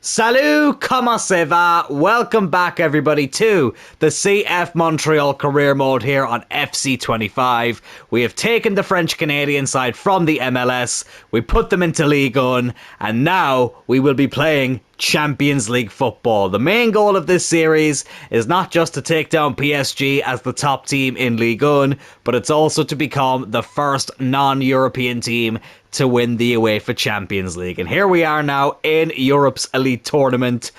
Salut, comment ça va? Welcome back everybody to the CF Montreal career mode here on FC25. We have taken the French-Canadian side from the MLS, we put them into Ligue 1, and now we will be playing Champions League football. The main goal of this series is not just to take down PSG as the top team in Ligue 1, but it's also to become the first non-European team to win the UEFA Champions League. And here we are now in Europe's elite tournament.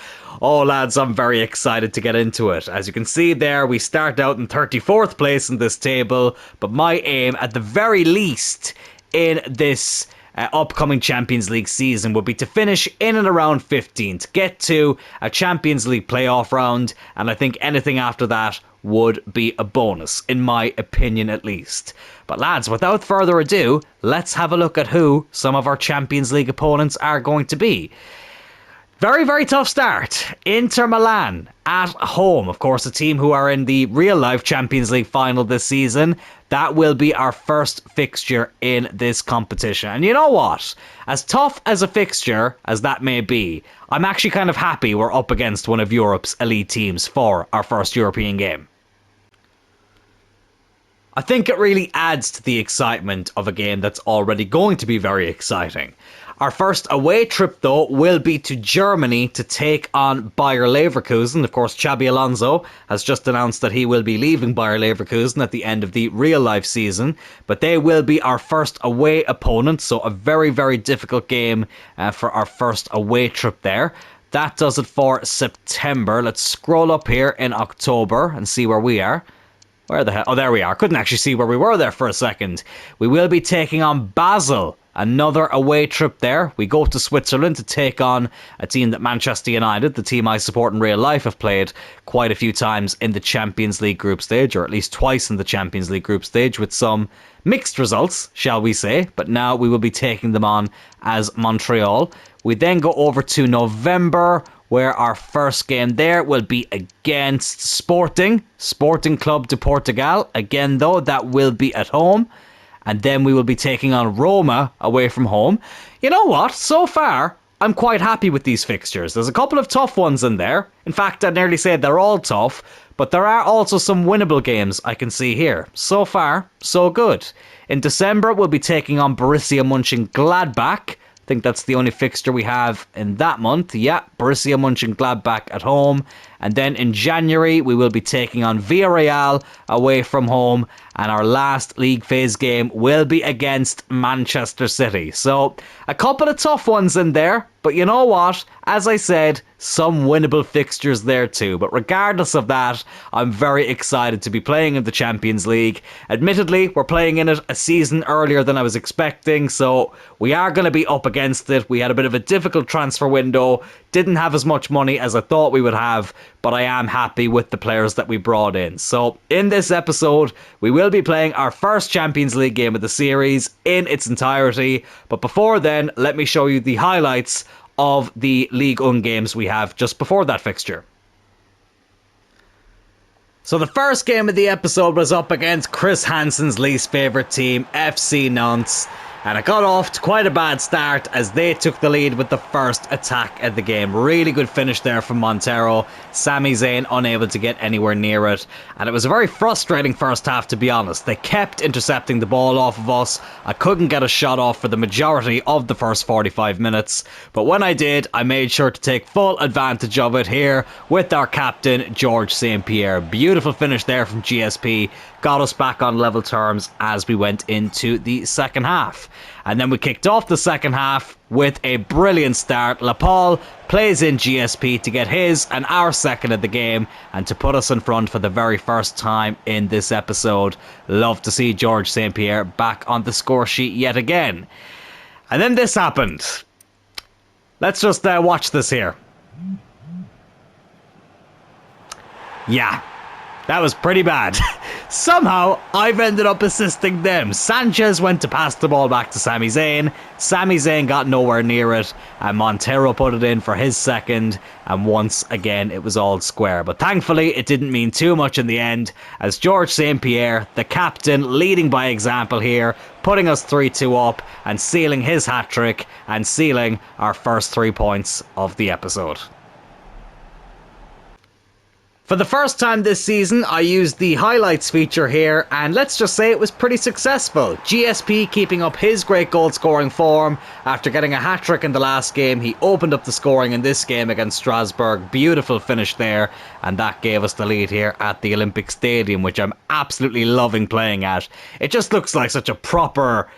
Oh lads, I'm very excited to get into it. As you can see there, we start out in 34th place in this table, but my aim at the very least in this upcoming Champions League season would be to finish in and around 15th, get to a Champions League playoff round, and I think anything after that would be a bonus, in my opinion at least. But lads, without further ado, let's have a look at who some of our Champions League opponents are going to be. Very, very tough start. Inter Milan at home. Of course, a team who are in the real-life Champions League final this season. That will be our first fixture in this competition. And you know what? As tough as a fixture as that may be, I'm actually kind of happy we're up against one of Europe's elite teams for our first European game. I think it really adds to the excitement of a game that's already going to be very exciting. Our first away trip, though, will be to Germany to take on Bayer Leverkusen. Of course, Xabi Alonso has just announced that he will be leaving Bayer Leverkusen at the end of the real-life season. But they will be our first away opponent, so a very, very difficult game for our first away trip there. That does it for September. Let's scroll up here in October and see where we are. Where the hell? Oh, there we are. Couldn't actually see where we were there for a second. We will be taking on Basel. Another away trip there. We go to Switzerland to take on a team that Manchester United, the team I support in real life, have played quite a few times in the Champions League group stage, or at least twice in the Champions League group stage, with some mixed results, shall we say. But now we will be taking them on as Montreal. We then go over to November, where our first game there will be against Sporting Club de Portugal. Again, though, that will be at home. And then we will be taking on Roma away from home. You know what? So far, I'm quite happy with these fixtures. There's a couple of tough ones in there. In fact, I'd nearly say they're all tough. But there are also some winnable games I can see here. So far, so good. In December, we'll be taking on Borussia Mönchengladbach. I think that's the only fixture we have in that month. Yeah, Borussia Mönchengladbach at home. And then in January, we will be taking on Villarreal away from home. And our last league phase game will be against Manchester City. So, a couple of tough ones in there. But you know what? As I said, some winnable fixtures there too. But regardless of that, I'm very excited to be playing in the Champions League. Admittedly, we're playing in it a season earlier than I was expecting. So, we are going to be up against it. We had a bit of a difficult transfer window. Didn't have as much money as I thought we would have. But I am happy with the players that we brought in. So, in this episode, we will be playing our first Champions League game of the series in its entirety. But before then, let me show you the highlights of the Ligue 1 games we have just before that fixture. So the first game of the episode was up against Chris Hansen's least favourite team, FC Nantes. And it got off to quite a bad start as they took the lead with the first attack of the game. Really good finish there from Montero. Sami Zayn unable to get anywhere near it. And it was a very frustrating first half, to be honest. They kept intercepting the ball off of us. I couldn't get a shot off for the majority of the first 45 minutes. But when I did, I made sure to take full advantage of it here with our captain, George St. Pierre. Beautiful finish there from GSP. Got us back on level terms as we went into the second half. And then we kicked off the second half with a brilliant start. Lapal plays in GSP to get his and our second of the game and to put us in front for the very first time in this episode. Love to see George St. Pierre back on the score sheet yet again. And then this happened. Let's just watch this here. Yeah. That was pretty bad. Somehow, I've ended up assisting them. Sanchez went to pass the ball back to Sami Zayn. Sami Zayn got nowhere near it, and Montero put it in for his second, and once again it was all square. But thankfully, it didn't mean too much in the end, as George St. Pierre, the captain, leading by example here, putting us 3-2 up and sealing his hat-trick and sealing our first 3 points of the episode. For the first time this season, I used the highlights feature here, and let's just say it was pretty successful. GSP keeping up his great goal scoring form. After getting a hat-trick in the last game, he opened up the scoring in this game against Strasbourg. Beautiful finish there, and that gave us the lead here at the Olympic Stadium, which I'm absolutely loving playing at. It just looks like such a proper,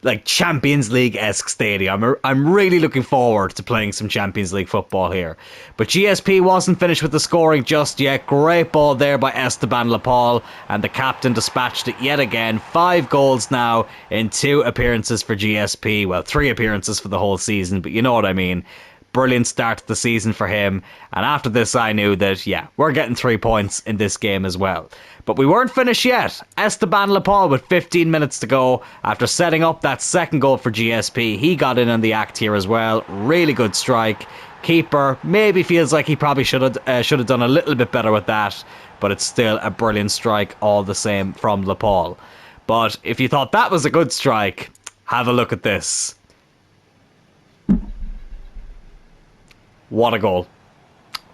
like, Champions League-esque stadium. I'm really looking forward to playing some Champions League football here. But GSP wasn't finished with the scoring just yet. Great ball there by Esteban Lepal, and the captain dispatched it yet again. 5 goals now in 2 appearances for GSP. Well, 3 appearances for the whole season, but you know what I mean. Brilliant start to the season for him, and after this I knew that, yeah, we're getting 3 points in this game as well. But we weren't finished yet. Esteban Lepal with 15 minutes to go, after setting up that second goal for GSP, he got in on the act here as well. Really good strike. Keeper maybe feels like he probably should have done a little bit better with that, but it's still a brilliant strike all the same from Lepal. But if you thought that was a good strike, have a look at this. What a goal.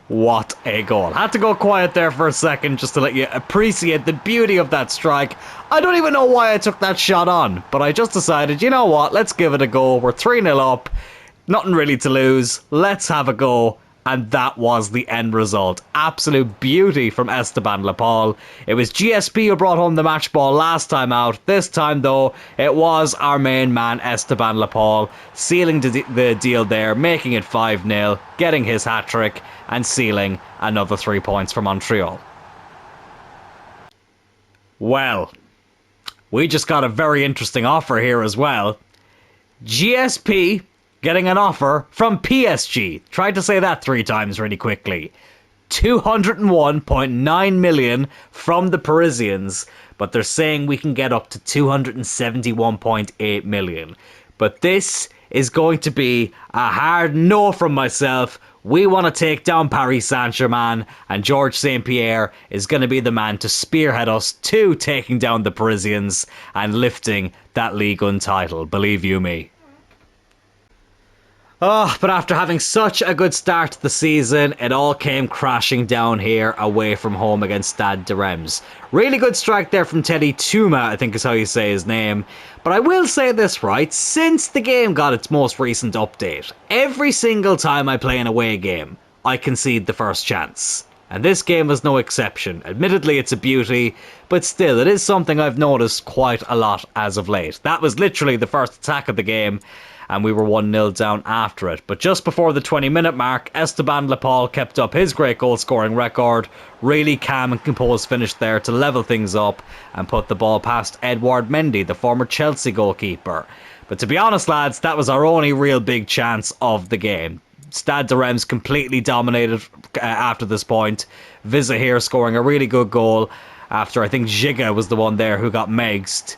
What a goal. Had to go quiet there for a second just to let you appreciate the beauty of that strike. I don't even know why I took that shot on, but I just decided, you know what, let's give it a go. We're 3-0 up. Nothing really to lose. Let's have a go. And that was the end result. Absolute beauty from Esteban Lepal. It was GSP who brought home the match ball last time out. This time, though, it was our main man, Esteban Lepal, sealing the deal there, making it 5-0, getting his hat-trick, and sealing another 3 points for Montreal. Well, we just got a very interesting offer here as well. GSP getting an offer from PSG. Tried to say that 3 times really quickly. 201.9 million from the Parisians, but they're saying we can get up to 271.8 million. But this is going to be a hard no from myself. We want to take down Paris Saint-Germain, and George St. Pierre is going to be the man to spearhead us to taking down the Parisians and lifting that Ligue 1 title, believe you me. Oh, but after having such a good start to the season, it all came crashing down here away from home against Stade de Reims. Really good strike there from Teddy Tuma, I think is how you say his name. But I will say this, right, since the game got its most recent update, every single time I play an away game, I concede the first chance. And this game was no exception. Admittedly, it's a beauty, but still, it is something I've noticed quite a lot as of late. That was literally the first attack of the game, and we were 1-0 down after it. But just before the 20-minute mark, Esteban Lepal kept up his great goal-scoring record. Really calm and composed finish there to level things up and put the ball past Edouard Mendy, the former Chelsea goalkeeper. But to be honest, lads, that was our only real big chance of the game. Stade de Reims completely dominated after this point. Visa here scoring a really good goal after I think Giga was the one there who got megsed.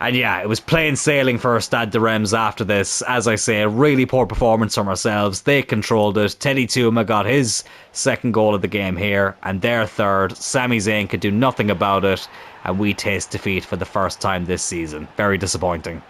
And yeah, it was plain sailing for Stade de Reims after this. As I say, a really poor performance from ourselves. They controlled it. Teddy Tuma got his second goal of the game here, and their third. Sami Zayn could do nothing about it, and we taste defeat for the first time this season. Very disappointing.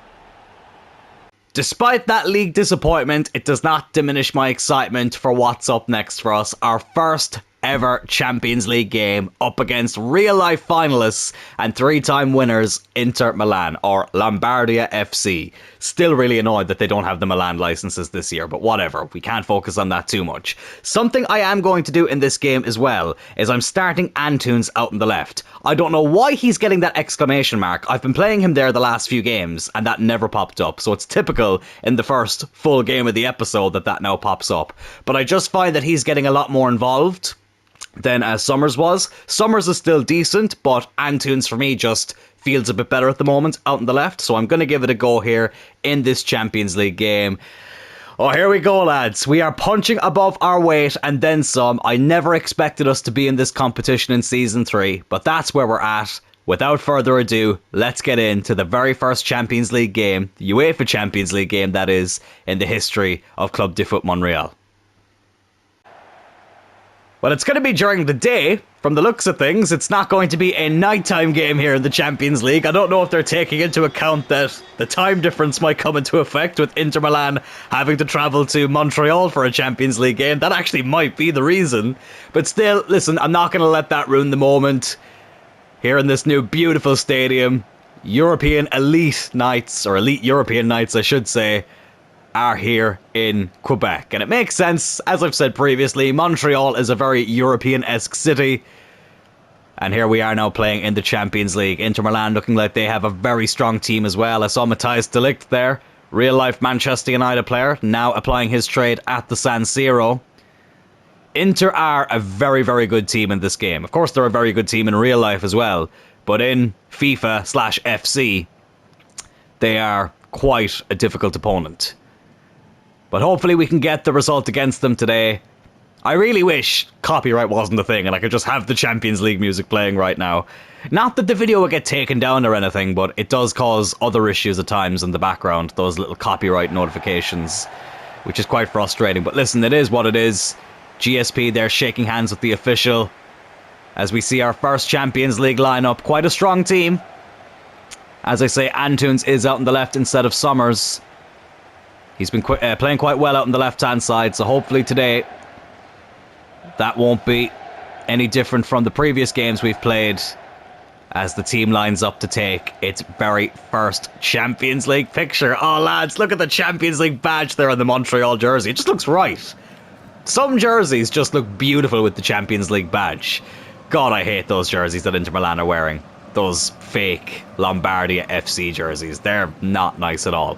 Despite that league disappointment, it does not diminish my excitement for what's up next for us. Our first ever Champions League game up against real-life finalists and 3-time winners Inter Milan, or Lombardia FC. Still really annoyed that they don't have the Milan licenses this year, but whatever, we can't focus on that too much. Something I am going to do in this game as well is I'm starting Antunes out on the left. I don't know why he's getting that exclamation mark. I've been playing him there the last few games and that never popped up, so it's typical in the first full game of the episode that now pops up. But I just find that he's getting a lot more involved than Summers was. Summers is still decent, but Antunes for me just feels a bit better at the moment out on the left, so I'm going to give it a go here in this Champions League game. Oh, here we go, lads. We are punching above our weight and then some. I never expected us to be in this competition in Season 3, but that's where we're at. without further ado, let's get into the very first Champions League game, the UEFA Champions League game that is, in the history of Club de Foot Montreal. Well, it's going to be during the day. From the looks of things, it's not going to be a nighttime game here in the Champions League. I don't know if they're taking into account that the time difference might come into effect with Inter Milan having to travel to Montreal for a Champions League game. That actually might be the reason. But still, listen, I'm not going to let that ruin the moment. Here in this new beautiful stadium, European elite nights, or elite European nights I should say, are here in Quebec. And it makes sense, as I've said previously, Montreal is a very European-esque city. And here we are now playing in the Champions League. Inter Milan looking like they have a very strong team as well. I saw Matthias de Ligt there, real-life Manchester United player, now applying his trade at the San Siro. Inter are a very, very good team in this game. Of course, they're a very good team in real life as well. But in FIFA/FC, they are quite a difficult opponent. But hopefully we can get the result against them today. I really wish copyright wasn't a thing and I could just have the Champions League music playing right now. Not that the video would get taken down or anything, but it does cause other issues at times in the background, those little copyright notifications, which is quite frustrating. But listen, it is what it is. GSP there shaking hands with the official as we see our first Champions League lineup. Quite a strong team. As I say, Antunes is out on the left instead of Summers. He's been playing quite well out on the left-hand side, so hopefully today that won't be any different from the previous games we've played as the team lines up to take its very first Champions League picture. Oh, lads, look at the Champions League badge there on the Montreal jersey. It just looks right. Some jerseys just look beautiful with the Champions League badge. God, I hate those jerseys that Inter Milan are wearing. Those fake Lombardia FC jerseys. They're not nice at all.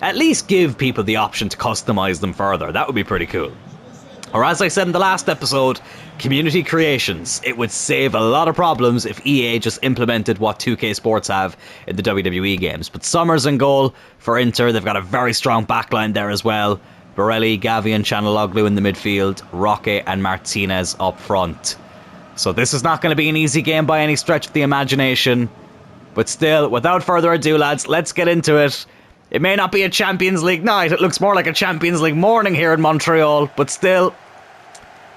At least give people the option to customize them further. That would be pretty cool. Or as I said in the last episode, community creations. It would save a lot of problems if EA just implemented what 2K Sports have in the WWE games. But Summers in goal for Inter. They've got a very strong backline there as well. Borelli, Gavi and Chanaloglu in the midfield. Roque and Martinez up front. So this is not going to be an easy game by any stretch of the imagination. But still, without further ado, lads, let's get into it. It may not be a Champions League night, it looks more like a Champions League morning here in Montreal, but still,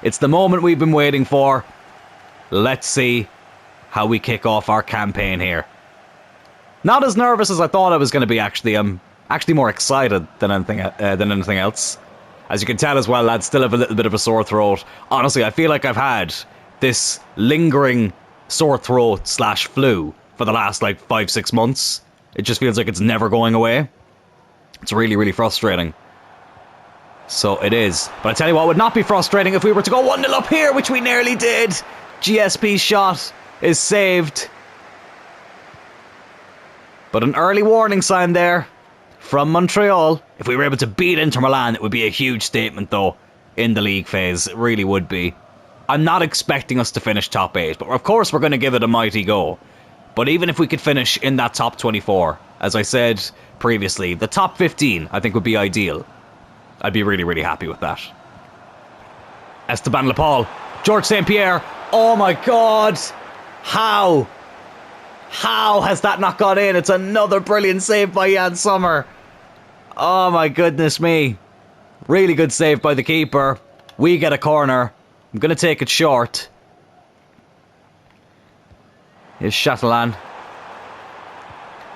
it's the moment we've been waiting for. Let's see how we kick off our campaign here. Not as nervous as I thought I was going to be, actually. I'm actually more excited than anything else. As you can tell as well, lads, still have a little bit of a sore throat. Honestly, I feel like I've had this lingering sore throat / flu for the last, 5-6 months. It just feels like it's never going away. It's really, really frustrating. So it is. But I tell you what, it would not be frustrating if we were to go 1-0 up here, which we nearly did. GSP's shot is saved. But an early warning sign there from Montreal. If we were able to beat Inter Milan, it would be a huge statement, though, in the league phase. It really would be. I'm not expecting us to finish top 8, but of course we're going to give it a mighty go. But even if we could finish in that top 24, as I said previously, the top 15 I think would be ideal. I'd be really, really happy with that. Esteban Lepal, George St. Pierre. Oh my God! How? How has that not gone in? It's another brilliant save by Jan Sommer. Oh my goodness me. Really good save by the keeper. We get a corner. I'm going to take it short. Here's Chatelain.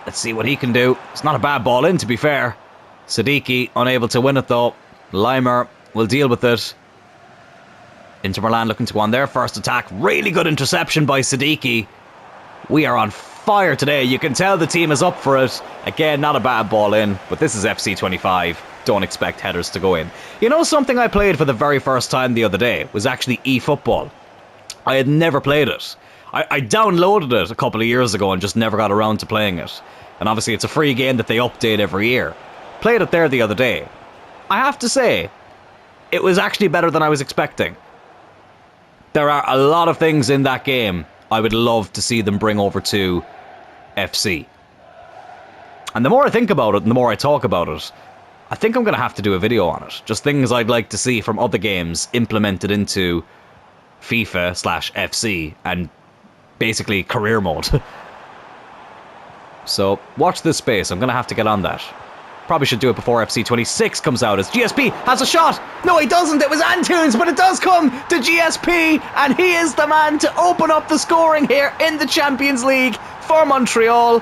Let's see what he can do. It's not a bad ball in, to be fair. Siddiqui unable to win it though. Limer will deal with it. Inter Milan looking to go on their first attack. Really good interception by Siddiqui. We are on fire today. You can tell the team is up for it. Again, not a bad ball in, but this is FC 25. Don't expect headers to go in. You know, something I played for the very first time the other day was actually eFootball. I had never played it. I downloaded it a couple of years ago and just never got around to playing it. And obviously it's a free game that they update every year. Played it there the other day. I have to say, it was actually better than I was expecting. There are a lot of things in that game I would love to see them bring over to FC. And the more I think about it and the more I talk about it, I think I'm going to have to do a video on it. Just things I'd like to see from other games implemented into FIFA/FC and basically career mode. So watch this space. I'm going to have to get on that. Probably should do it before FC26 comes out as GSP has a shot. No, he doesn't. It was Antunes, but it does come to GSP, and he is the man to open up the scoring here in the Champions League for Montreal.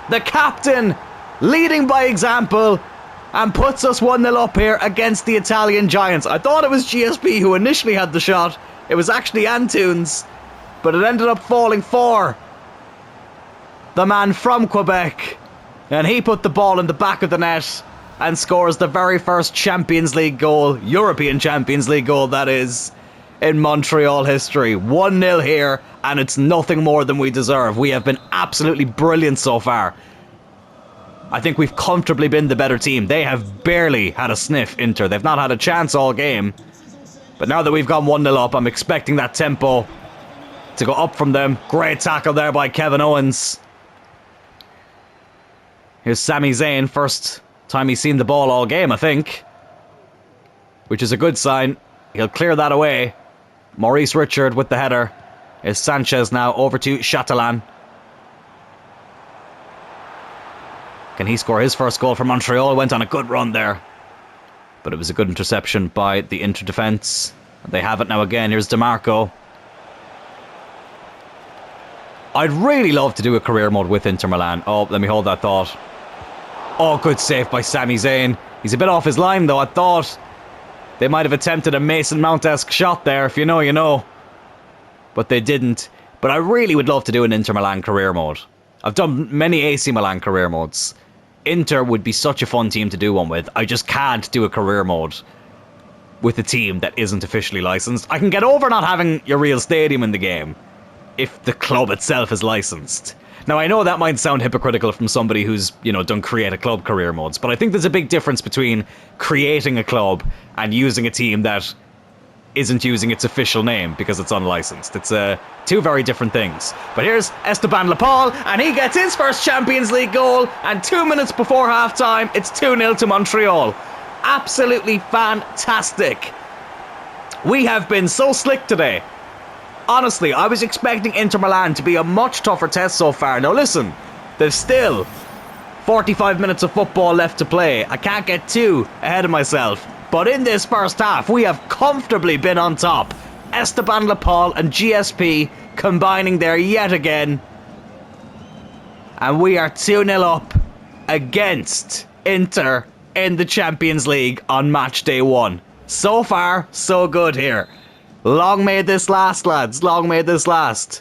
The captain leading by example and puts us 1-0 up here against the Italian Giants. I thought it was GSP who initially had the shot. It was actually Antunes, but it ended up falling for the man from Quebec. And he put the ball in the back of the net and scores the very first Champions League goal, European Champions League goal that is, in Montreal history. 1-0 here, and it's nothing more than we deserve. We have been absolutely brilliant so far. I think we've comfortably been the better team. They have barely had a sniff, Inter. They've not had a chance all game. But now that we've gone 1-0 up, I'm expecting that tempo to go up from them. Great tackle there by Kevin Owens. Here's Sami Zayn, first time he's seen the ball all game, I think. Which is a good sign. He'll clear that away. Maurice Richard with the header. Here's Sanchez now over to Chatelain. Can he score his first goal for Montreal? Went on a good run there. But it was a good interception by the Inter defence. They have it now again. Here's DeMarco. I'd really love to do a career mode with Inter Milan. Oh, let me hold that thought. Oh, good save by Sami Zayn. He's a bit off his line, though. I thought they might have attempted a Mason Mount-esque shot there. If you know, you know. But they didn't. But I really would love to do an Inter Milan career mode. I've done many AC Milan career modes. Inter would be such a fun team to do one with. I just can't do a career mode with a team that isn't officially licensed. I can get over not having your real stadium in the game if the club itself is licensed. Now, I know that might sound hypocritical from somebody who's, you know, done create a club career modes, but I think there's a big difference between creating a club and using a team that isn't using its official name because it's unlicensed. It's two very different things. But here's Esteban Lepal, and he gets his first Champions League goal, and 2 minutes before half-time, it's 2-0 to Montreal. Absolutely fantastic. We have been so slick today. Honestly, I was expecting Inter Milan to be a much tougher test so far. Now listen, there's still 45 minutes of football left to play. I can't get too ahead of myself. But in this first half, we have comfortably been on top. Esteban Lepal and GSP combining there yet again. And we are 2-0 up against Inter in the Champions League on match day 1. So far, so good here. Long may this last, lads. Long may this last.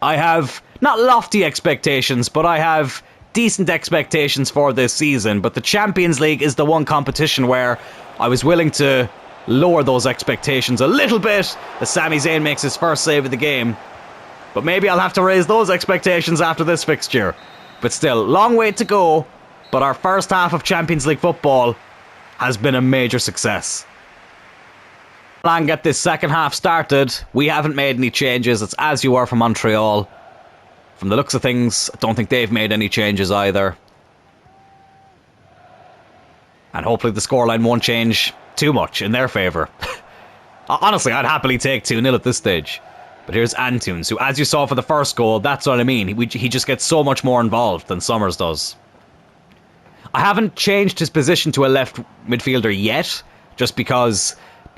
I have not lofty expectations, but I have decent expectations for this season. But the Champions League is the one competition where I was willing to lower those expectations a little bit as Sami Zayn makes his first save of the game. But maybe I'll have to raise those expectations after this fixture. But still, long way to go. But our first half of Champions League football has been a major success. And get this second half started. We haven't made any changes. It's as you were for Montreal. From the looks of things, I don't think they've made any changes either. And hopefully the scoreline won't change too much in their favour. Honestly, I'd happily take 2-0 at this stage. But here's Antunes, who, as you saw for the first goal, that's what I mean. He just gets so much more involved than Summers does. I haven't changed his position to a left midfielder yet, just because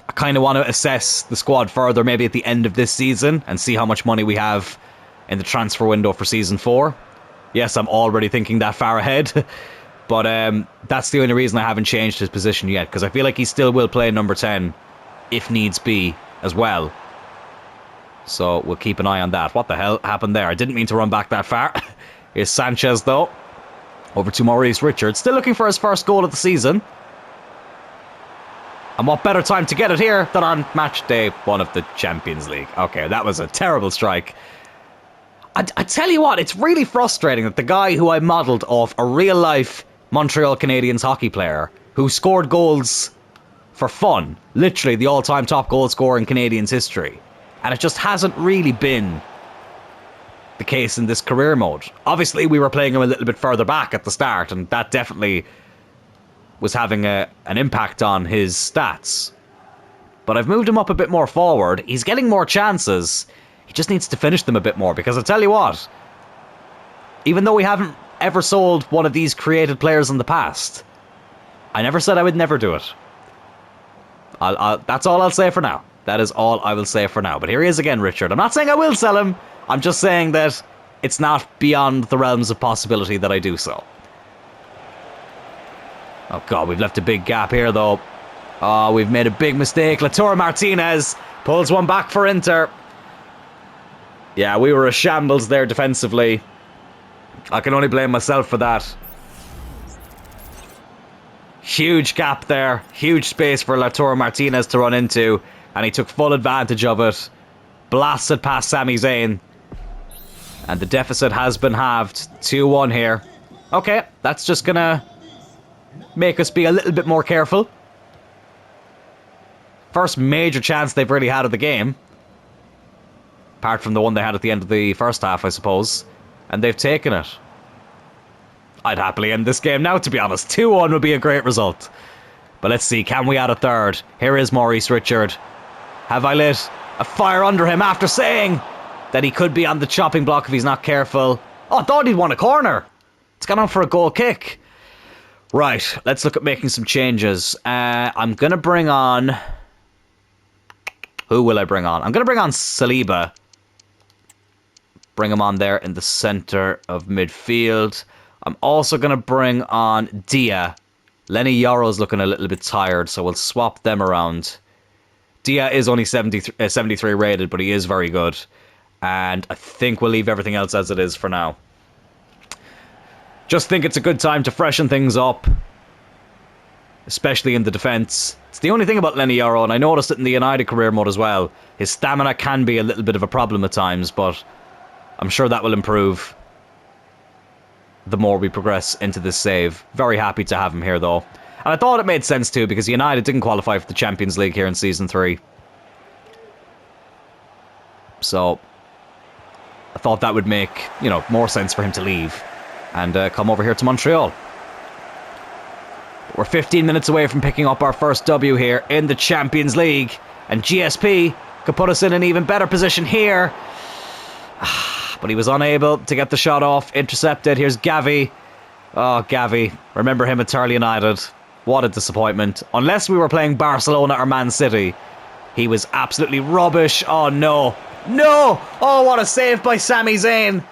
I kind of want to assess the squad further, maybe at the end of this season, and see how much money we have in the transfer window for Season 4. Yes, I'm already thinking that far ahead, but that's the only reason I haven't changed his position yet, because I feel like he still will play number 10, if needs be, as well. So we'll keep an eye on that. What the hell happened there? I didn't mean to run back that far. Here's Sanchez, though. Over to Maurice Richard. Still looking for his first goal of the season. And what better time to get it here than on match day 1 of the Champions League. Okay, that was a terrible strike. I tell you what, it's really frustrating that the guy who I modelled off a real-life Montreal Canadiens hockey player who scored goals for fun, literally the all-time top goal scorer in Canadiens history, and it just hasn't really been the case in this career mode. Obviously, we were playing him a little bit further back at the start, and that definitely was having an impact on his stats. But I've moved him up a bit more forward. He's getting more chances. He just needs to finish them a bit more, because I'll tell you what, Even though we haven't ever sold one of these created players in the past. I never said I would never do it. That's all I'll say for now. That is all I will say for now. But here he is again, Richard. I'm not saying I will sell him. I'm just saying that it's not beyond the realms of possibility that I do so. Oh, God, we've left a big gap here, though. Oh, we've made a big mistake. Lautaro Martinez pulls one back for Inter. Yeah, we were a shambles there defensively. I can only blame myself for that. Huge gap there. Huge space for Lautaro Martinez to run into. And he took full advantage of it. Blasted past Sami Zayn. And the deficit has been halved. 2-1 here. Okay, that's just going to make us be a little bit more careful. First major chance they've really had of the game. Apart from the one they had at the end of the first half, I suppose. And they've taken it. I'd happily end this game now, to be honest. 2-1 would be a great result. But let's see, can we add a third? Here is Maurice Richard. Have I lit a fire under him after saying that he could be on the chopping block if he's not careful? Oh, I thought he'd won a corner. It's gone on for a goal kick. Right, let's look at making some changes. I'm going to bring on... Who will I bring on? I'm going to bring on Saliba. Bring him on there in the centre of midfield. I'm also going to bring on Dia. Lenny Yoro's looking a little bit tired, so we'll swap them around. Dia is only 73 rated, but he is very good. And I think we'll leave everything else as it is for now. Just think it's a good time to freshen things up. Especially in the defence. It's the only thing about Lenny Yoro, and I noticed it in the United career mode as well. His stamina can be a little bit of a problem at times, but I'm sure that will improve the more we progress into this save. Very happy to have him here, though. And I thought it made sense, too, because United didn't qualify for the Champions League here in Season 3. So, I thought that would make, you know, more sense for him to leave and come over here to Montreal. We're 15 minutes away from picking up our first W here in the Champions League. And GSP could put us in an even better position here. But he was unable to get the shot off. Intercepted. Here's Gavi. Oh, Gavi. Remember him at Turley United. What a disappointment. Unless we were playing Barcelona or Man City. He was absolutely rubbish. Oh, no. No! Oh, what a save by Sami Zayn.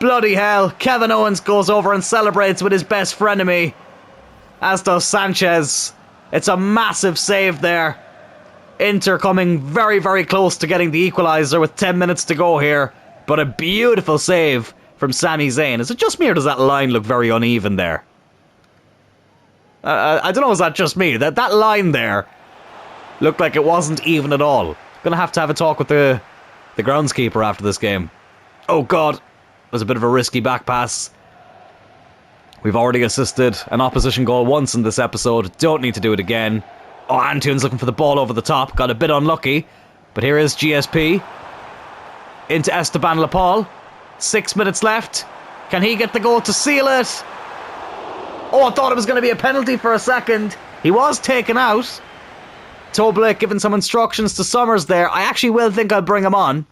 Bloody hell. Kevin Owens goes over and celebrates with his best frenemy. As does Sanchez. It's a massive save there. Inter coming very, very close to getting the equaliser with 10 minutes to go here. But a beautiful save from Sami Zayn. Is it just me or does that line look very uneven there? I don't know, is that just me? That line there looked like it wasn't even at all. Gonna have to have a talk with the groundskeeper after this game. Oh God, it was a bit of a risky back pass. We've already assisted an opposition goal once in this episode. Don't need to do it again. Oh, Antunes looking for the ball over the top. Got a bit unlucky. But here is GSP. Into Esteban Lapal. 6 minutes left. Can he get the goal to seal it? Oh, I thought it was going to be a penalty for a second. He was taken out. Toblick giving some instructions to Summers there. I actually will think I'll bring him on.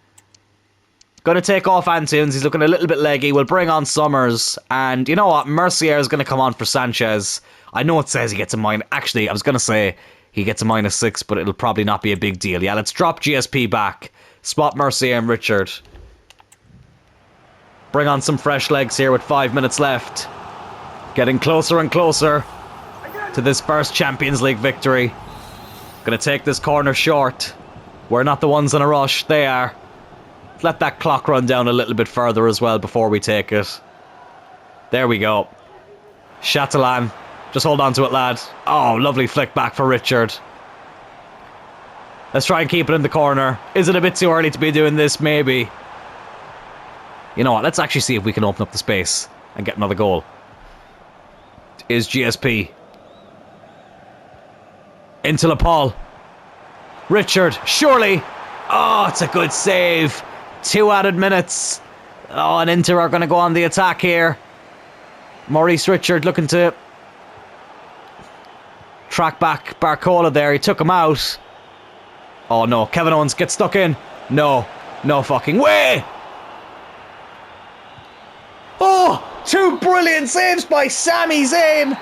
Going to take off Antunes. He's looking a little bit leggy. We'll bring on Summers. And you know what? Mercier is going to come on for Sanchez. I know it says he gets a minus. Actually, I was going to say he gets a -6, but it'll probably not be a big deal. Yeah, let's drop GSP back. Swap Mercier and Richard. Bring on some fresh legs here with 5 minutes left. Getting closer and closer to this first Champions League victory. Going to take this corner short. We're not the ones in a rush. They are. Let that clock run down a little bit further as well before we take it. There we go. Chatelain. Just hold on to it, lad. Oh, lovely flick back for Richard. Let's try and keep it in the corner. Is it a bit too early to be doing this? Maybe. You know what? Let's actually see if we can open up the space and get another goal. Is GSP. Into Lapal. Richard. Surely. Oh, it's a good save. 2 added minutes. Oh, and Inter are going to go on the attack here. Maurice Richard looking to track back Barcola there. He took him out. Oh no, Kevin Owens gets stuck in. No, no fucking way. Oh, brilliant saves by Sami Zayn.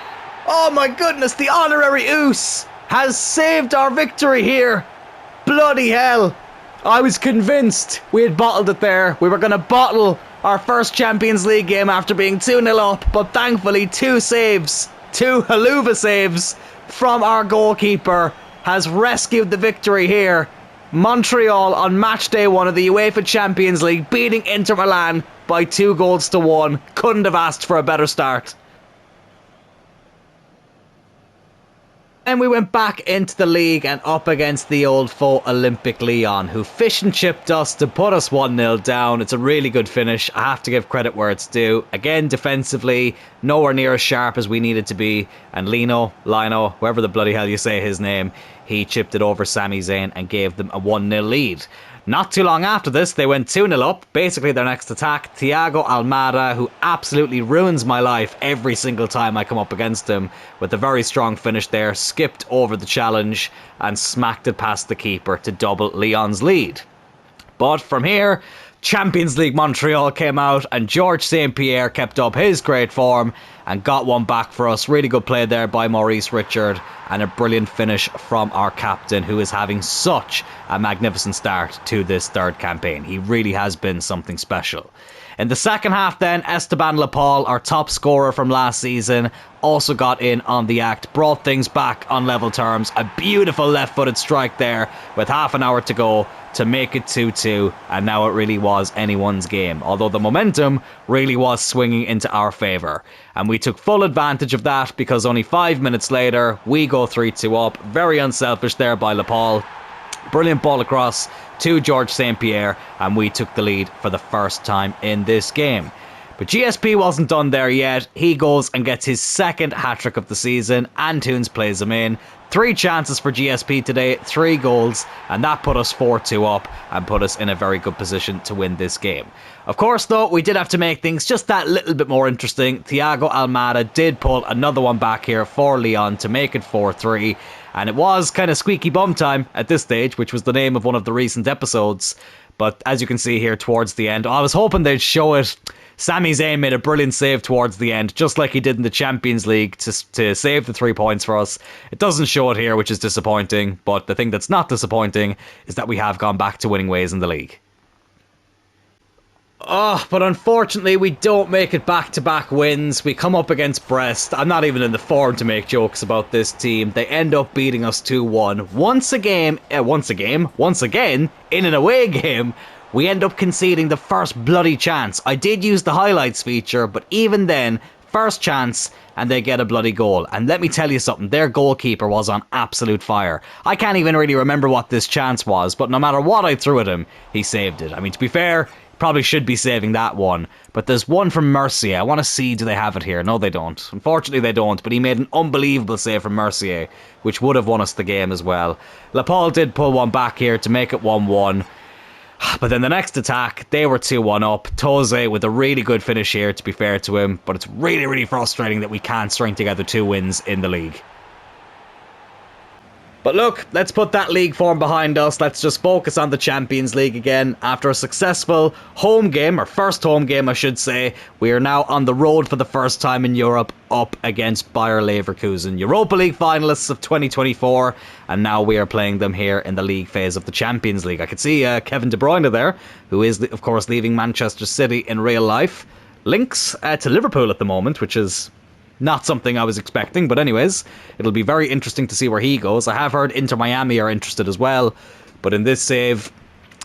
Oh my goodness, the honorary Oos has saved our victory here. Bloody hell. I was convinced we had bottled it there. We were going to bottle our first Champions League game after being 2-0 up, but thankfully two haluva saves from our goalkeeper has rescued the victory here. Montreal on match day 1 of the UEFA Champions League beating Inter Milan by 2-1. Couldn't have asked for a better start. Then we went back into the league and up against the old foe Olympic Lyon, who fish and chipped us to put us 1-0 down. It's a really good finish. I have to give credit where it's due. Again, defensively, nowhere near as sharp as we needed to be. And Lino, whoever the bloody hell you say his name, he chipped it over Sami Zayn and gave them a 1-0 lead. Not too long after this, they went 2-0 up. Basically, their next attack, Thiago Almada, who absolutely ruins my life every single time I come up against him, with a very strong finish there, skipped over the challenge and smacked it past the keeper to double Lyon's lead. But from here, Champions League Montreal came out and George St. Pierre kept up his great form and got one back for us. Really good play there by Maurice Richard and a brilliant finish from our captain, who is having such a magnificent start to this third campaign. He really has been something special. In the second half then, Esteban Lepal, our top scorer from last season, also got in on the act, brought things back on level terms. A beautiful left-footed strike there with half an hour to go to make it 2-2, and now it really was anyone's game, although the momentum really was swinging into our favour. And we took full advantage of that, because only 5 minutes later, we go 3-2 up. Very unselfish there by Lepal. Brilliant ball across to George St. Pierre, and we took the lead for the first time in this game. But GSP wasn't done there yet. He goes and gets his second hat-trick of the season. Antunes plays him in. 3 chances for GSP today, 3 goals, and that put us 4-2 up and put us in a very good position to win this game. Of course, though, we did have to make things just that little bit more interesting. Thiago Almada did pull another one back here for Lyon to make it 4-3. And it was kind of squeaky bum time at this stage, which was the name of one of the recent episodes. But as you can see here towards the end, I was hoping they'd show it. Sami Zayn made a brilliant save towards the end, just like he did in the Champions League to save the 3 points for us. It doesn't show it here, which is disappointing. But the thing that's not disappointing is that we have gone back to winning ways in the league. Oh, but unfortunately we don't make it back-to-back wins. We come up against Brest. I'm not even in the form to make jokes about this team. They end up beating us 2-1. Once again, in an away game, we end up conceding the first bloody chance. I did use the highlights feature, but even then, first chance, and they get a bloody goal. And let me tell you something, their goalkeeper was on absolute fire. I can't even really remember what this chance was, but no matter what I threw at him, he saved it. I mean, to be fair, probably should be saving that one. But there's one from Mercier. I want to see, do they have it here? No, they don't. Unfortunately, they don't. But he made an unbelievable save from Mercier, which would have won us the game as well. Lepal did pull one back here to make it 1-1. But then the next attack, they were 2-1 up. Toze with a really good finish here, to be fair to him. But it's really, really frustrating that we can't string together 2 wins in the league. But look, let's put that league form behind us. Let's just focus on the Champions League again. After a successful home game, or first home game I should say, we are now on the road for the first time in Europe up against Bayer Leverkusen, Europa League finalists of 2024, and now we are playing them here in the league phase of the Champions League. I could see Kevin De Bruyne there, who is of course leaving Manchester City in real life. Links to Liverpool at the moment, which is not something I was expecting, but anyways, it'll be very interesting to see where he goes. I have heard Inter Miami are interested as well, but in this save,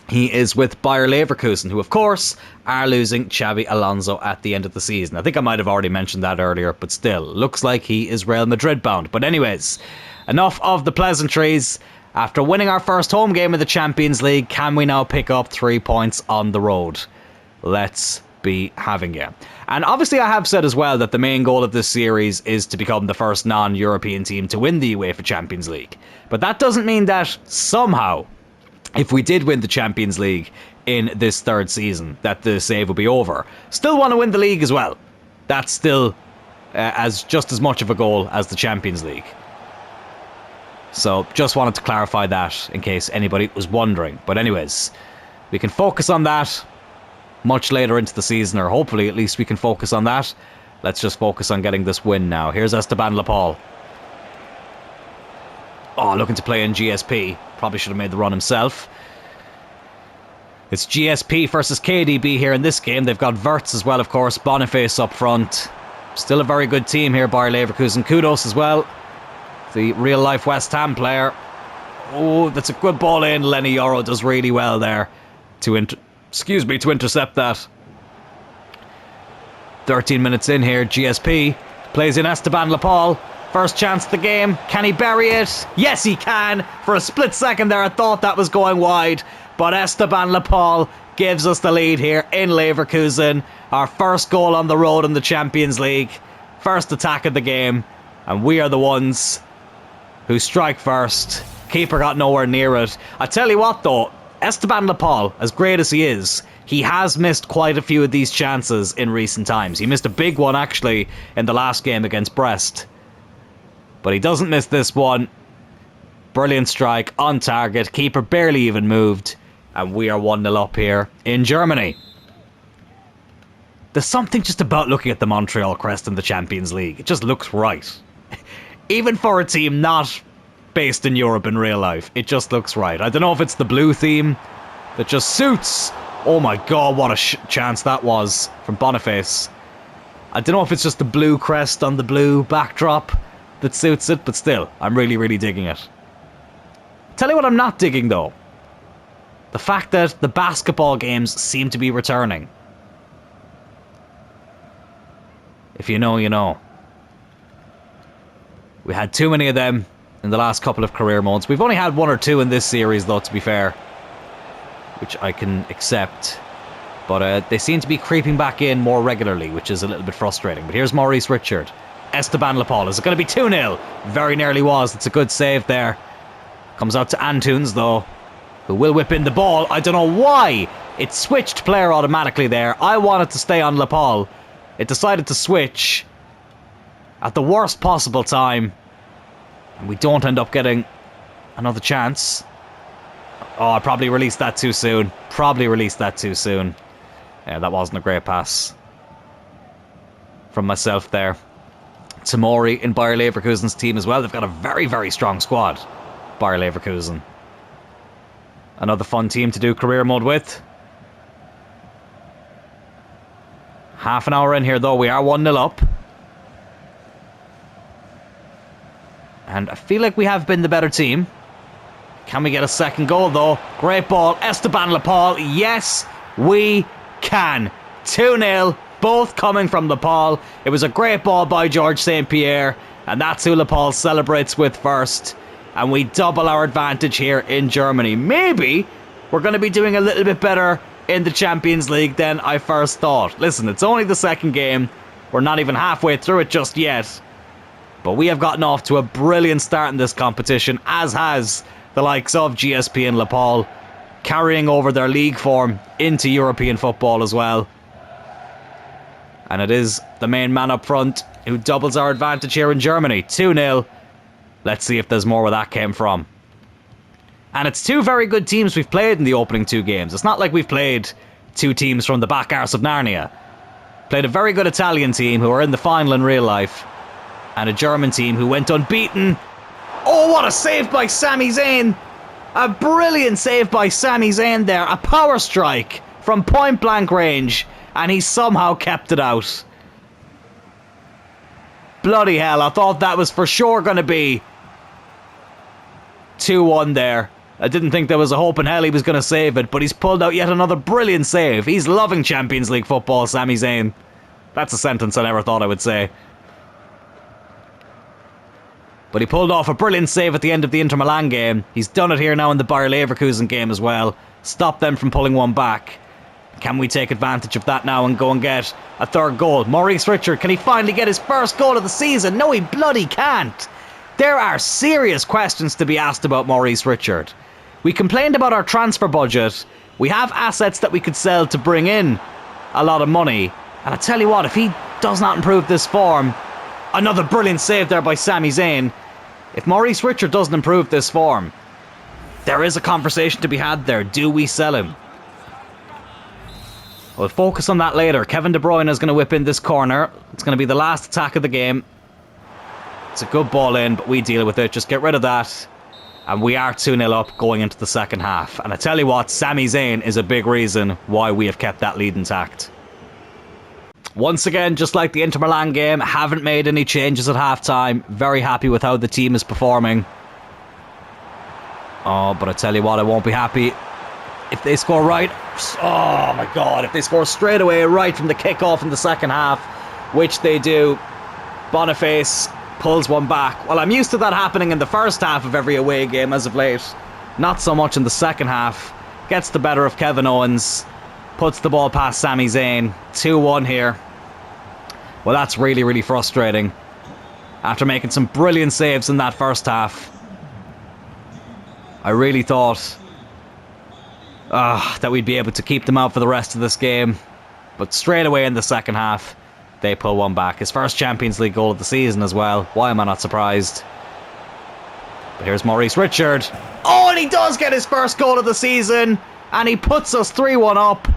he is with Bayer Leverkusen, who of course are losing Xabi Alonso at the end of the season. I think I might have already mentioned that earlier, but still, looks like he is Real Madrid bound. But anyways, enough of the pleasantries. After winning our first home game of the Champions League, can we now pick up 3 points on the road? Let's be having you. And obviously I have said as well that the main goal of this series is to become the first non-European team to win the UEFA Champions League. But that doesn't mean that somehow, if we did win the Champions League in this third season, that the save will be over. Still want to win the league as well. That's still just as much of a goal as the Champions League. So just wanted to clarify that in case anybody was wondering. But anyways, we can focus on that much later into the season, or hopefully at least we can focus on that Let's just focus on getting this win now. Here's Esteban Lapal. Oh, looking to play in GSP. Probably should have made the run himself. It's GSP versus KDB here in this game. They've got Wirtz as well, of course. Boniface up front. Still a very good team here, Bayer Leverkusen. Kudos as well. The real-life West Ham player. Oh, that's a good ball in. Lenny Yoro does really well there to intercept that. 13 minutes in here. GSP plays in Esteban Lapal. First chance of the game. Can he bury it? Yes, he can. For a split second there, I thought that was going wide. But Esteban Lapal gives us the lead here in Leverkusen. Our first goal on the road in the Champions League. First attack of the game. And we are the ones who strike first. Keeper got nowhere near it. I tell you what though, Esteban Lapal, as great as he is, he has missed quite a few of these chances in recent times. He missed a big one actually in the last game against Brest. But he doesn't miss this one. Brilliant strike, on target, keeper barely even moved. And we are 1-0 up here in Germany. There's something just about looking at the Montreal crest in the Champions League. It just looks right. Even for a team not based in Europe in real life, it just looks right. I don't know if it's the blue theme that just suits. Oh my god, what a chance that was from Boniface. I don't know if it's just the blue crest on the blue backdrop that suits it, but still, I'm really, really digging it. Tell you what I'm not digging though. The fact that the basketball games seem to be returning. If you know, you know. We had too many of them in the last couple of career modes. We've only had one or two in this series though, to be fair. Which I can accept. But they seem to be creeping back in more regularly, which is a little bit frustrating. But here's Maurice Richard. Esteban Lapal. Is it going to be 2-0? Very nearly was. It's a good save there. Comes out to Antunes though, who will whip in the ball. I don't know why it switched player automatically there. I wanted to stay on Lapal. It decided to switch at the worst possible time. And we don't end up getting another chance. Oh, I probably released that too soon. Yeah, that wasn't a great pass from myself there. Tamori in Bayer Leverkusen's team as well. They've got a very, very strong squad, Bayer Leverkusen. Another fun team to do career mode with. Half an hour in here though, we are 1-0 up. And I feel like we have been the better team. Can we get a second goal though? Great ball, Esteban Lapal. Yes, we can. 2-0, both coming from Lapal. It was a great ball by George St. Pierre, and that's who Lapal celebrates with first. And we double our advantage here in Germany. Maybe we're going to be doing a little bit better in the Champions League than I first thought. Listen, it's only the second game. We're not even halfway through it just yet. But we have gotten off to a brilliant start in this competition, as has the likes of GSP and Lapal, carrying over their league form into European football as well. And it is the main man up front who doubles our advantage here in Germany. 2-0. Let's see if there's more where that came from. And it's two very good teams we've played in the opening two games. It's not like we've played two teams from the back arse of Narnia. Played a very good Italian team who are in the final in real life, and a German team who went unbeaten. Oh, what a save by Sami Zayn. A brilliant save by Sami Zayn there. A power strike from point blank range, and he somehow kept it out. Bloody hell, I thought that was for sure going to be 2-1 there. I didn't think there was a hope in hell he was going to save it, but he's pulled out yet another brilliant save. He's loving Champions League football, Sami Zayn. That's a sentence I never thought I would say. But he pulled off a brilliant save at the end of the Inter Milan game. He's done it here now in the Bayer Leverkusen game as well. Stopped them from pulling one back. Can we take advantage of that now and go and get a third goal? Maurice Richard, can he finally get his first goal of the season? No, he bloody can't. There are serious questions to be asked about Maurice Richard. We complained about our transfer budget. We have assets that we could sell to bring in a lot of money. And I tell you what, if he does not improve this form... Another brilliant save there by Sami Zayn. If Maurice Richard doesn't improve this form, there is a conversation to be had there. Do we sell him? We'll focus on that later. Kevin De Bruyne is going to whip in this corner. It's going to be the last attack of the game. It's a good ball in, but we deal with it. Just get rid of that. And we are 2-0 up going into the second half. And I tell you what, Sami Zayn is a big reason why we have kept that lead intact. Once again, just like the Inter Milan game, haven't made any changes at half-time. Very happy with how the team is performing. Oh, but I tell you what, I won't be happy if they score right. Oh my god, if they score straight away right from the kickoff in the second half, which they do. Boniface pulls one back. Well, I'm used to that happening in the first half of every away game as of late. Not so much in the second half. Gets the better of Kevin Owens. Puts the ball past Sami Zayn. 2-1 here. Well, that's really, really frustrating. After making some brilliant saves in that first half. I really thought that we'd be able to keep them out for the rest of this game. But straight away in the second half, they pull one back. His first Champions League goal of the season as well. Why am I not surprised? But here's Maurice Richard. Oh, and he does get his first goal of the season. And he puts us 3-1 up.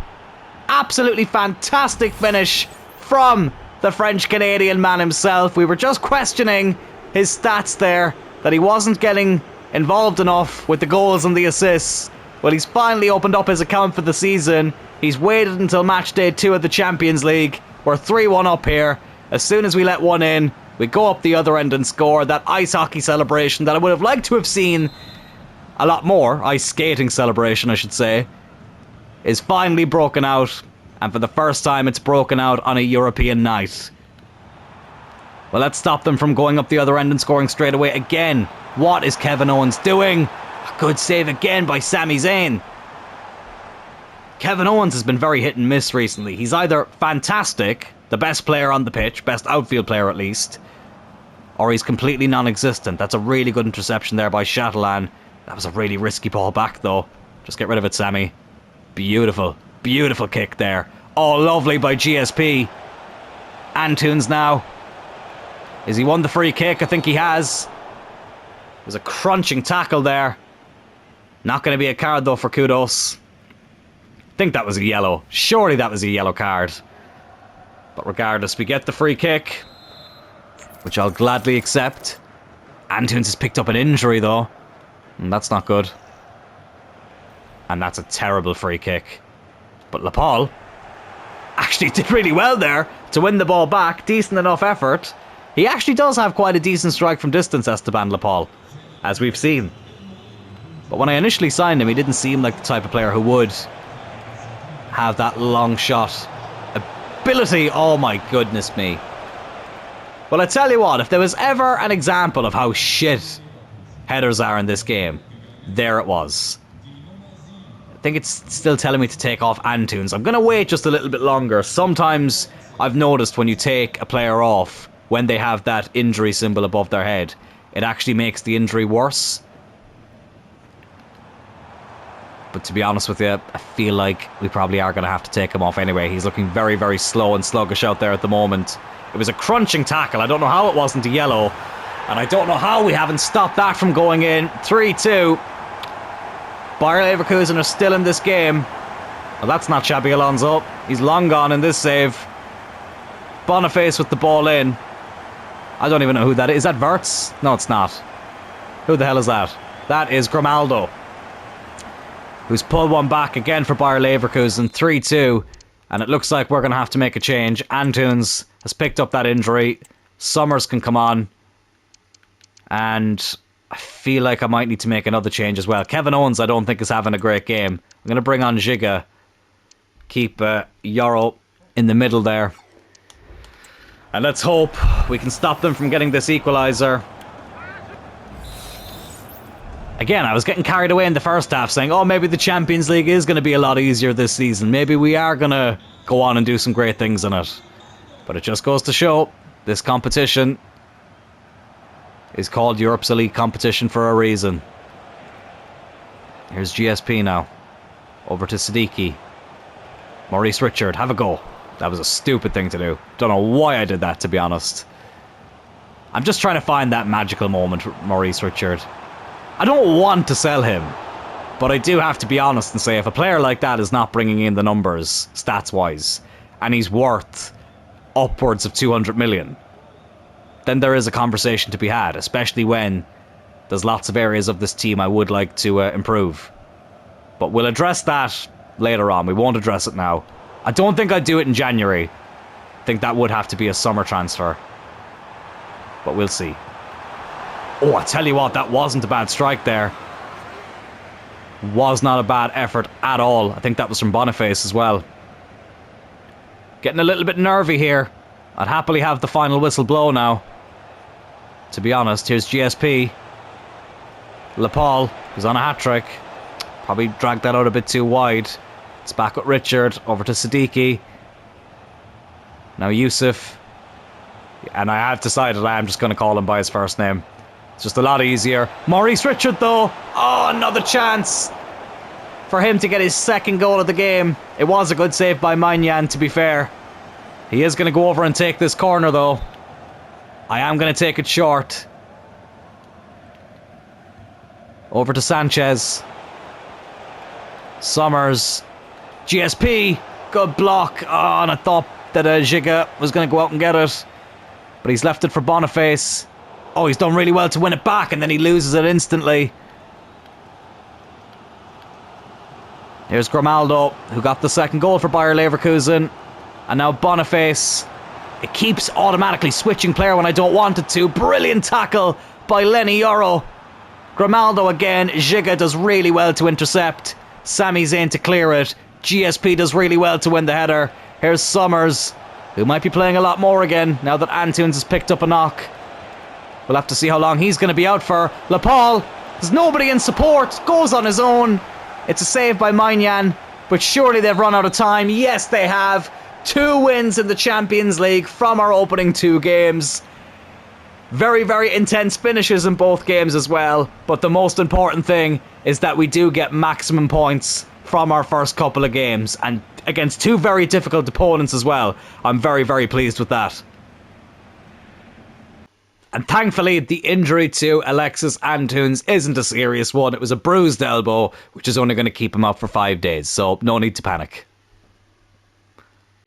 Absolutely fantastic finish from the French-Canadian man himself. We were just questioning his stats there, that he wasn't getting involved enough with the goals and the assists. Well, he's finally opened up his account for the season. He's waited until match day 2 of the Champions League. We're 3-1 up here. As soon as we let one in, we go up the other end and score. That ice hockey celebration that I would have liked to have seen a lot more, ice skating celebration I should say, is finally broken out. And for the first time it's broken out on a European night. Well, let's stop them from going up the other end and scoring straight away again. What is Kevin Owens doing? A good save again by Sami Zayn. Kevin Owens has been very hit and miss recently. He's either fantastic, the best player on the pitch, best outfield player at least, or he's completely non-existent. That's a really good interception there by Chatelain. That was a really risky ball back though. Just get rid of it, Sammy. Beautiful, beautiful kick there. Oh, lovely by GSP. Antunes now. Has he won the free kick? I think he has. There's a crunching tackle there. Not going to be a card though for Kudos. I think that was a yellow. Surely that was a yellow card. But regardless, we get the free kick, which I'll gladly accept. Antunes has picked up an injury though, and that's not good. And that's a terrible free kick. But Laporte actually did really well there to win the ball back. Decent enough effort. He actually does have quite a decent strike from distance, Esteban Laporte, as we've seen. But when I initially signed him, he didn't seem like the type of player who would have that long shot ability. Oh my goodness me. Well, I tell you what, if there was ever an example of how shit headers are in this game, there it was. I think it's still telling me to take off Antunes. I'm going to wait just a little bit longer. Sometimes I've noticed when you take a player off, when they have that injury symbol above their head, it actually makes the injury worse. But to be honest with you, I feel like we probably are going to have to take him off anyway. He's looking very, very slow and sluggish out there at the moment. It was a crunching tackle. I don't know how it wasn't a yellow. And I don't know how we haven't stopped that from going in. 3-2. Bayer Leverkusen are still in this game. Well, that's not Xabi Alonso. He's long gone in this save. Boniface with the ball in. I don't even know who that is. Is that Wirtz? No, it's not. Who the hell is that? That is Grimaldo, who's pulled one back again for Bayer Leverkusen. 3-2. And it looks like we're going to have to make a change. Antunes has picked up that injury. Summers can come on. And I feel like I might need to make another change as well. Kevin Owens, I don't think, is having a great game. I'm going to bring on Giga. Keep Yoro in the middle there. And let's hope we can stop them from getting this equaliser. Again, I was getting carried away in the first half saying, oh, maybe the Champions League is going to be a lot easier this season. Maybe we are going to go on and do some great things in it. But it just goes to show this competition is called Europe's Elite Competition for a reason. Here's GSP now. Over to Siddiqui. Maurice Richard, have a go. That was a stupid thing to do. Don't know why I did that, to be honest. I'm just trying to find that magical moment, Maurice Richard. I don't want to sell him. But I do have to be honest and say, if a player like that is not bringing in the numbers, stats-wise, and he's worth upwards of 200 million, then there is a conversation to be had, especially when there's lots of areas of this team I would like to improve. But we'll address that later on. We won't address it now. I don't think I'd do it in January. I think that would have to be a summer transfer. But we'll see. Oh, I tell you what, that wasn't a bad strike there. Was not a bad effort at all. I think that was from Boniface as well. Getting a little bit nervy here. I'd happily have the final whistle blow now. To be honest, here's GSP. Lepal, who's on a hat-trick. Probably dragged that out a bit too wide. It's back with Richard, over to Siddiqui. Now Yusuf. And I have decided I am just going to call him by his first name. It's just a lot easier. Maurice Richard though. Oh, another chance for him to get his second goal of the game. It was a good save by Magnan, to be fair. He is going to go over and take this corner though. I am going to take it short. Over to Sanchez. Summers. GSP. Good block. Oh, and I thought that Giga was going to go out and get it. But he's left it for Boniface. Oh, he's done really well to win it back, and then he loses it instantly. Here's Grimaldo, who got the second goal for Bayer Leverkusen. And now Boniface. It keeps automatically switching player when I don't want it to. Brilliant tackle by Lenny Yoro. Grimaldo again. Giga does really well to intercept. Sami Zayn to clear it. GSP does really well to win the header. Here's Summers, who might be playing a lot more again now that Antunes has picked up a knock. We'll have to see how long he's going to be out for. Lepal, there's nobody in support. Goes on his own. It's a save by Magnan, but surely they've run out of time. Yes, they have. 2 wins in the Champions League from our opening 2 games. Very, very intense finishes in both games as well. But the most important thing is that we do get maximum points from our first couple of games. And against 2 very difficult opponents as well. I'm very, very pleased with that. And thankfully, the injury to Alexis Antunes isn't a serious one. It was a bruised elbow, which is only going to keep him out for 5 days. So no need to panic.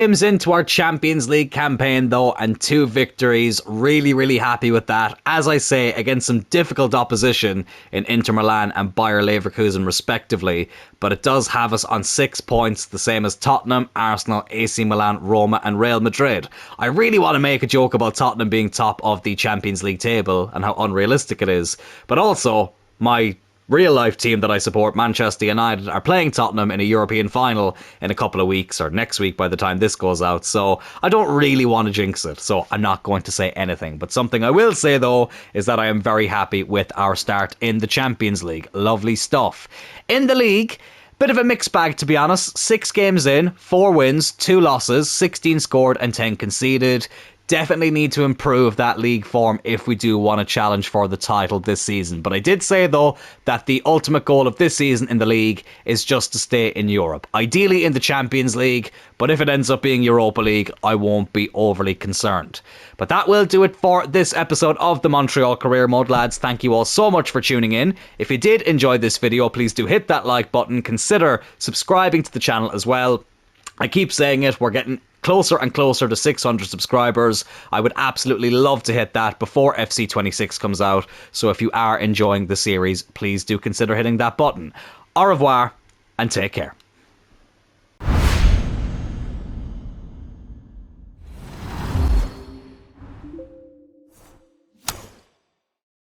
Games into our Champions League campaign though, and 2 victories. Really, really happy with that. As I say, against some difficult opposition in Inter Milan and Bayer Leverkusen respectively, but it does have us on 6 points, the same as Tottenham, Arsenal, AC Milan, Roma and Real Madrid. I really want to make a joke about Tottenham being top of the Champions League table and how unrealistic it is, but also my real life team that I support, Manchester United, are playing Tottenham in a European final in a couple of weeks, or next week by the time this goes out, so I don't really want to jinx it, so I'm not going to say anything. But something I will say though is that I am very happy with our start in the Champions League. Lovely stuff. In the league, bit of a mixed bag to be honest. 6 games in, 4 wins, 2 losses, 16 scored and 10 conceded. Definitely need to improve that league form if we do want to challenge for the title this season. But I did say though that the ultimate goal of this season in the league is just to stay in Europe. Ideally in the Champions League, but if it ends up being Europa League, I won't be overly concerned. But that will do it for this episode of the Montreal Career Mode, lads. Thank you all so much for tuning in. If you did enjoy this video, please do hit that like button. Consider subscribing to the channel as well. I keep saying it, we're getting closer and closer to 600 subscribers. I would absolutely love to hit that before FC26 comes out. So if you are enjoying the series, please do consider hitting that button. Au revoir and take care.